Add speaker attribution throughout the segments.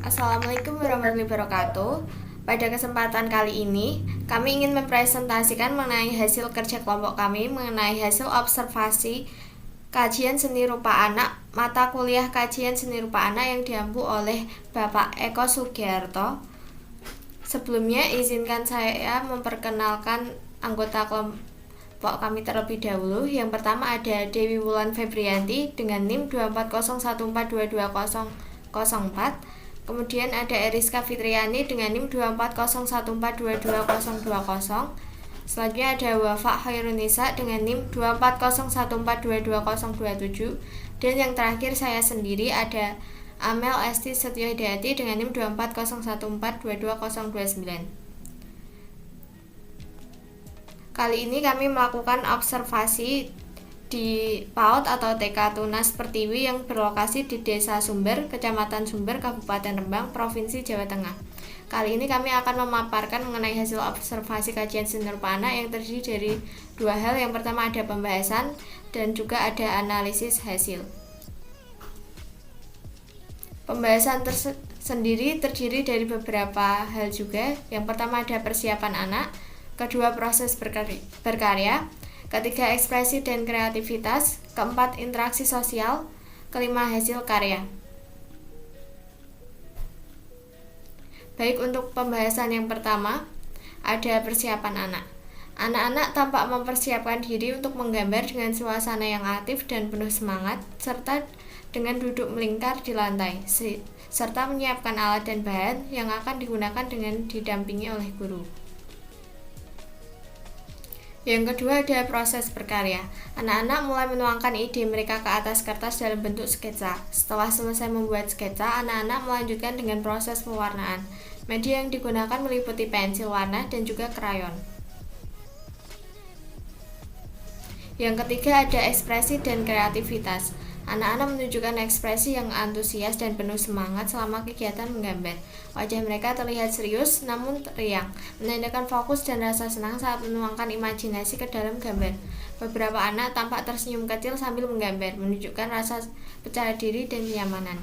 Speaker 1: Assalamualaikum warahmatullahi wabarakatuh. Pada kesempatan kali ini, kami ingin mempresentasikan mengenai hasil kerja kelompok kami mengenai hasil observasi kajian seni rupa anak mata kuliah kajian seni rupa anak yang diampu oleh Bapak Eko Sugiarto. Sebelumnya, izinkan saya memperkenalkan anggota kelompok kami terlebih dahulu. Yang pertama ada Dewi Wulan Febrianti dengan NIM 24014220004. Kemudian ada Eriska Fitriani dengan NIM 24014220020. Selanjutnya ada Wafa Khairunisa dengan NIM 24014222027. Dan yang terakhir saya sendiri ada Amel Esti Setio Hidayati dengan NIM 24014222029. Kali ini kami melakukan observasi di PAUD atau TK Tunas Pertiwi yang berlokasi di Desa Sumber, Kecamatan Sumber, Kabupaten Rembang, Provinsi Jawa Tengah. Kali ini kami akan memaparkan mengenai hasil observasi kajian seni rupa anak yang terdiri dari dua hal. Yang pertama ada pembahasan dan juga ada analisis hasil. Pembahasan sendiri terdiri dari beberapa hal juga. Yang pertama ada persiapan anak, kedua proses berkarya, ketiga ekspresi dan kreativitas, keempat interaksi sosial, kelima hasil karya. Baik, untuk pembahasan yang pertama ada persiapan anak. Anak-anak tampak mempersiapkan diri untuk menggambar dengan suasana yang aktif dan penuh semangat, serta dengan duduk melingkar di lantai, serta menyiapkan alat dan bahan yang akan digunakan dengan didampingi oleh guru. Yang kedua ada proses berkarya. Anak-anak mulai menuangkan ide mereka ke atas kertas dalam bentuk sketsa. Setelah selesai membuat sketsa, anak-anak melanjutkan dengan proses pewarnaan. Media yang digunakan meliputi pensil warna dan juga krayon. Yang ketiga ada ekspresi dan kreativitas. Anak-anak menunjukkan ekspresi yang antusias dan penuh semangat selama kegiatan menggambar. Wajah mereka terlihat serius namun riang, menandakan fokus dan rasa senang saat menuangkan imajinasi ke dalam gambar. Beberapa anak tampak tersenyum kecil sambil menggambar, menunjukkan rasa percaya diri dan kenyamanan.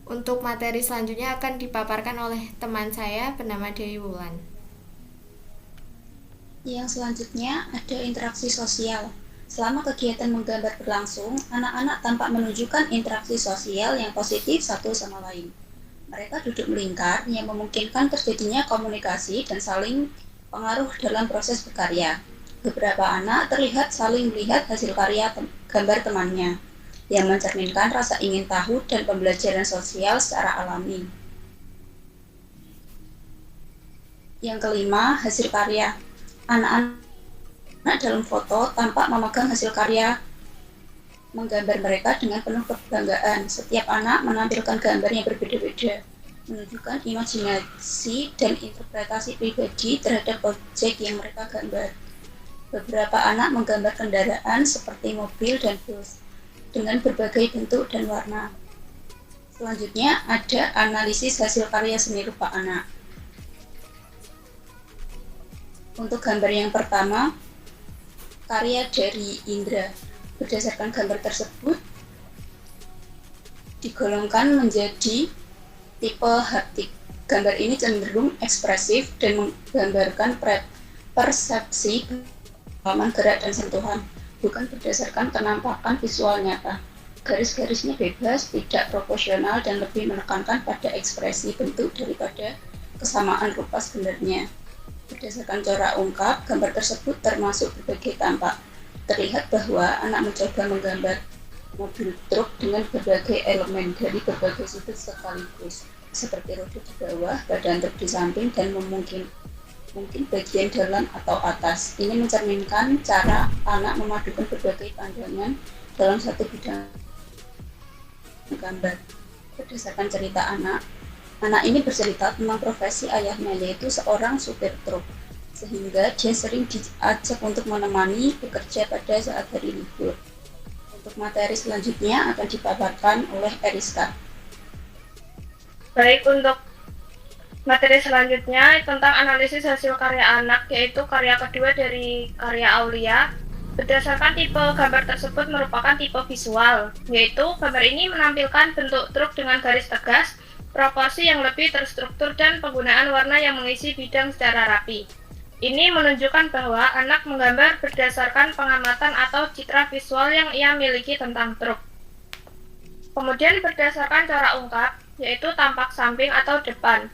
Speaker 1: Untuk materi selanjutnya akan dipaparkan oleh teman saya bernama Dewi Wulan.
Speaker 2: Yang selanjutnya ada interaksi sosial. Selama kegiatan menggambar berlangsung, anak-anak tampak menunjukkan interaksi sosial yang positif satu sama lain. Mereka duduk melingkar yang memungkinkan terjadinya komunikasi dan saling pengaruh dalam proses berkarya. Beberapa anak terlihat saling melihat hasil karya gambar temannya, yang mencerminkan rasa ingin tahu dan pembelajaran sosial secara alami. Yang kelima, hasil karya. Anak-anak dalam foto tampak memegang hasil karya menggambar mereka dengan penuh kebanggaan. Setiap anak menampilkan gambar yang berbeda-beda, menunjukkan imajinasi dan interpretasi pribadi terhadap objek yang mereka gambar. Beberapa anak menggambar kendaraan seperti mobil dan bus dengan berbagai bentuk dan warna. Selanjutnya ada analisis hasil karya seni rupa anak. Untuk gambar yang pertama, karya dari Indra. Berdasarkan gambar tersebut, digolongkan menjadi tipe haptik. Gambar ini cenderung ekspresif dan menggambarkan persepsi pengalaman gerak dan sentuhan, bukan berdasarkan penampakan visual nyata. Garis-garisnya bebas, tidak proporsional, dan lebih menekankan pada ekspresi bentuk daripada kesamaan rupa sebenarnya. Berdasarkan corak ungkap, gambar tersebut termasuk berbagai tampak. Terlihat bahwa anak mencoba menggambar mobil truk dengan berbagai elemen dari berbagai sudut sekaligus, seperti roda di bawah, badan truk di samping, dan mungkin bagian dalam atau atas. Ini mencerminkan cara anak memadukan berbagai pandangan dalam satu bidang gambar. Berdasarkan cerita anak ini bercerita tentang profesi ayahnya, yaitu seorang supir truk, sehingga dia sering diajak untuk menemani bekerja pada saat hari libur. Untuk materi selanjutnya akan dipaparkan oleh Eriska.
Speaker 3: Baik, untuk materi selanjutnya tentang analisis hasil karya anak, yaitu karya kedua dari karya Aulia. Berdasarkan tipe gambar tersebut merupakan tipe visual, yaitu gambar ini menampilkan bentuk truk dengan garis tegas, proporsi yang lebih terstruktur, dan penggunaan warna yang mengisi bidang secara rapi. Ini menunjukkan bahwa anak menggambar berdasarkan pengamatan atau citra visual yang ia miliki tentang truk. Kemudian berdasarkan cara ungkap, yaitu tampak samping atau depan.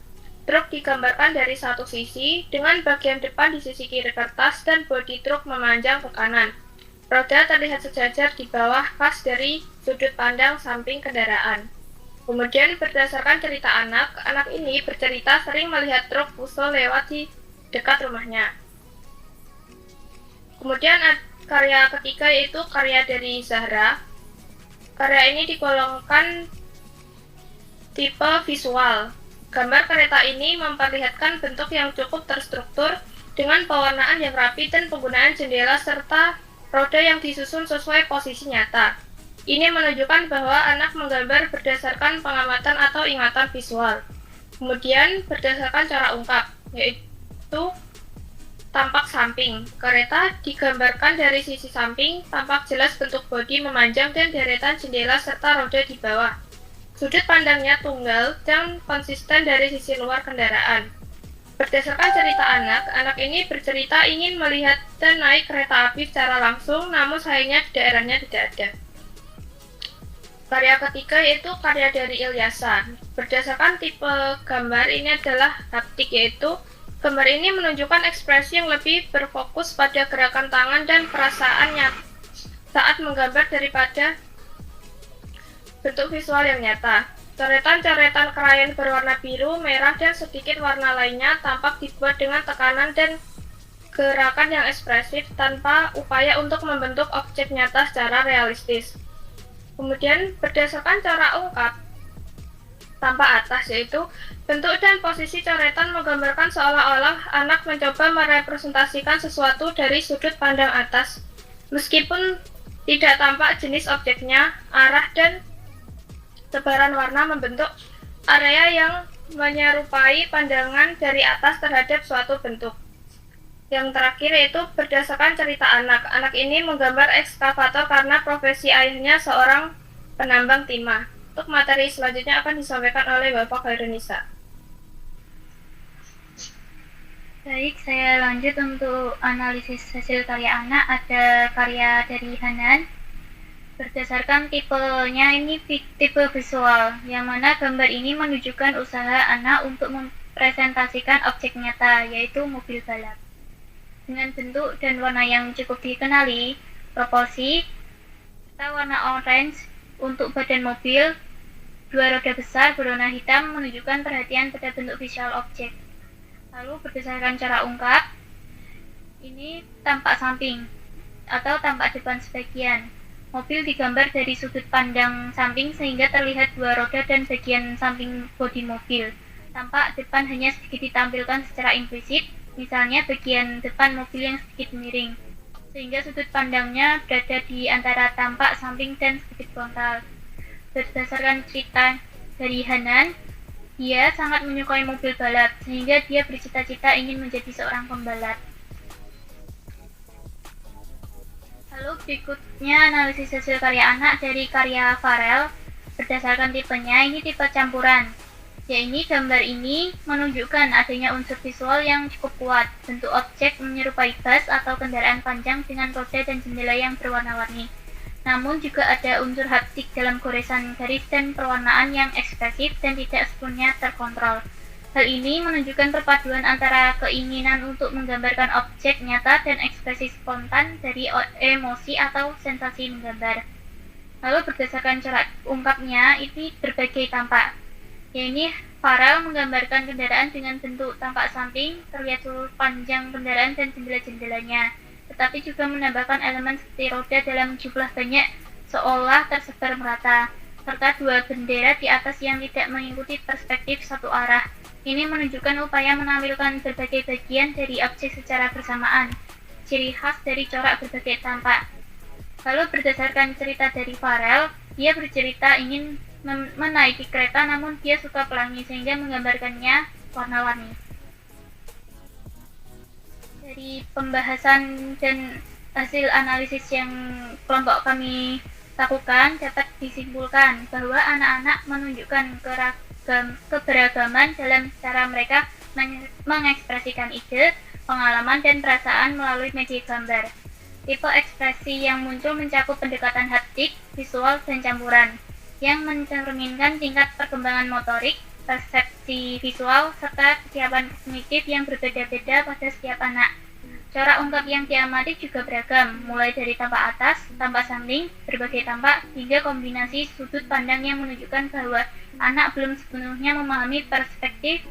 Speaker 3: Truk digambarkan dari satu sisi, dengan bagian depan di sisi kiri kertas dan bodi truk memanjang ke kanan. Roda terlihat sejajar di bawah pas dari sudut pandang samping kendaraan. Kemudian berdasarkan cerita anak ini bercerita sering melihat truk fuso lewat di dekat rumahnya. Kemudian karya ketiga yaitu karya dari Zahra. Karya ini digolongkan tipe visual. Gambar kereta ini memperlihatkan bentuk yang cukup terstruktur dengan pewarnaan yang rapi dan penggunaan jendela serta roda yang disusun sesuai posisi nyata. Ini menunjukkan bahwa anak menggambar berdasarkan pengamatan atau ingatan visual. Kemudian berdasarkan cara ungkap, yaitu tampak samping. Kereta digambarkan dari sisi samping, tampak jelas bentuk bodi memanjang dan deretan jendela serta roda di bawah. Sudut pandangnya tunggal dan konsisten dari sisi luar kendaraan. Berdasarkan cerita anak ini bercerita ingin melihat dan naik kereta api secara langsung, namun sayangnya di daerahnya tidak ada. Karya ketiga yaitu karya dari Ilyasa. Berdasarkan tipe gambar ini adalah haptik, yaitu gambar ini menunjukkan ekspresi yang lebih berfokus pada gerakan tangan dan perasaan saat menggambar daripada bentuk visual yang nyata. Coretan-coretan krayon berwarna biru, merah, dan sedikit warna lainnya tampak dibuat dengan tekanan dan gerakan yang ekspresif tanpa upaya untuk membentuk objek nyata secara realistis. Kemudian berdasarkan cara ungkap tampak atas, yaitu bentuk dan posisi coretan menggambarkan seolah-olah anak mencoba merepresentasikan sesuatu dari sudut pandang atas. Meskipun tidak tampak jenis objeknya, arah dan sebaran warna membentuk area yang menyerupai pandangan dari atas terhadap suatu bentuk. Yang terakhir yaitu berdasarkan cerita anak ini menggambar ekskavator karena profesi ayahnya seorang penambang timah. Untuk materi selanjutnya akan disampaikan oleh Bapak Khairunisa.
Speaker 4: Baik, saya lanjut untuk analisis hasil karya anak. Ada karya dari Hanan. Berdasarkan tipenya ini tipe visual, yang mana gambar ini menunjukkan usaha anak untuk mempresentasikan objek nyata, yaitu mobil balap. Dengan bentuk dan warna yang cukup dikenali, proporsi, serta warna orange untuk badan mobil, dua roda besar berwarna hitam menunjukkan perhatian pada bentuk visual objek. Lalu berdasarkan cara ungkap, ini tampak samping atau tampak depan sebagian. Mobil digambar dari sudut pandang samping sehingga terlihat dua roda dan bagian samping bodi mobil. Tampak depan hanya sedikit ditampilkan secara implisit, misalnya bagian depan mobil yang sedikit miring, sehingga sudut pandangnya berada di antara tampak samping dan sedikit frontal. Berdasarkan cerita dari Hanan, dia sangat menyukai mobil balap, sehingga dia bercita-cita ingin menjadi seorang pembalap. Lalu berikutnya analisis hasil karya anak dari karya Farel. Berdasarkan tipenya, ini tipe campuran. Yaitu gambar ini menunjukkan adanya unsur visual yang cukup kuat. Bentuk objek menyerupai bus atau kendaraan panjang dengan roda dan jendela yang berwarna-warni. Namun juga ada unsur haptik dalam goresan garis dan perwarnaan yang ekspresif dan tidak sepenuhnya terkontrol. Hal ini menunjukkan perpaduan antara keinginan untuk menggambarkan objek nyata dan ekspresi spontan dari emosi atau sensasi menggambar. Lalu berdasarkan cara ungkapnya, ini berbagai tampak. Yaitu Farel menggambarkan kendaraan dengan bentuk tampak samping, terlihat seluruh panjang kendaraan dan jendela-jendelanya, tetapi juga menambahkan elemen seperti roda dalam jumlah banyak seolah tersebar merata, serta dua bendera di atas yang tidak mengikuti perspektif satu arah. Ini menunjukkan upaya menampilkan berbagai bagian dari objek secara bersamaan, ciri khas dari corak berbagai tampak. Lalu berdasarkan cerita dari Farel, dia bercerita ingin menaiki kereta namun dia suka pelangi sehingga menggambarkannya warna-warni. Dari pembahasan dan Hasil analisis yang kelompok kami lakukan dapat disimpulkan bahwa anak-anak menunjukkan keberagaman dalam cara mereka mengekspresikan ide, pengalaman, dan perasaan melalui media gambar. Tipe ekspresi yang muncul mencakup pendekatan haptik, visual, dan campuran, yang mencerminkan tingkat perkembangan motorik, persepsi visual, serta kesiapan kognitif yang berbeda-beda pada setiap anak. Corak ungkap yang diamati juga beragam, mulai dari tampak atas, tampak samping, berbagai tampak, hingga kombinasi sudut pandang yang menunjukkan bahwa anak belum sepenuhnya memahami perspektif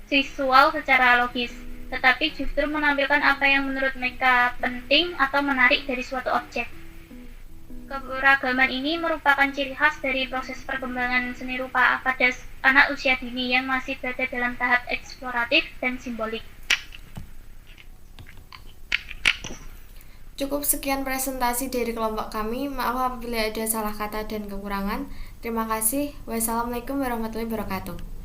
Speaker 4: visual secara logis, tetapi justru menampilkan apa yang menurut mereka penting atau menarik dari suatu objek. Keberagaman ini merupakan ciri khas dari proses perkembangan seni rupa pada anak usia dini yang masih berada dalam tahap eksploratif dan simbolik.
Speaker 1: Cukup sekian presentasi dari kelompok kami. Maaf apabila ada salah kata dan kekurangan. Terima kasih. Wassalamualaikum warahmatullahi wabarakatuh.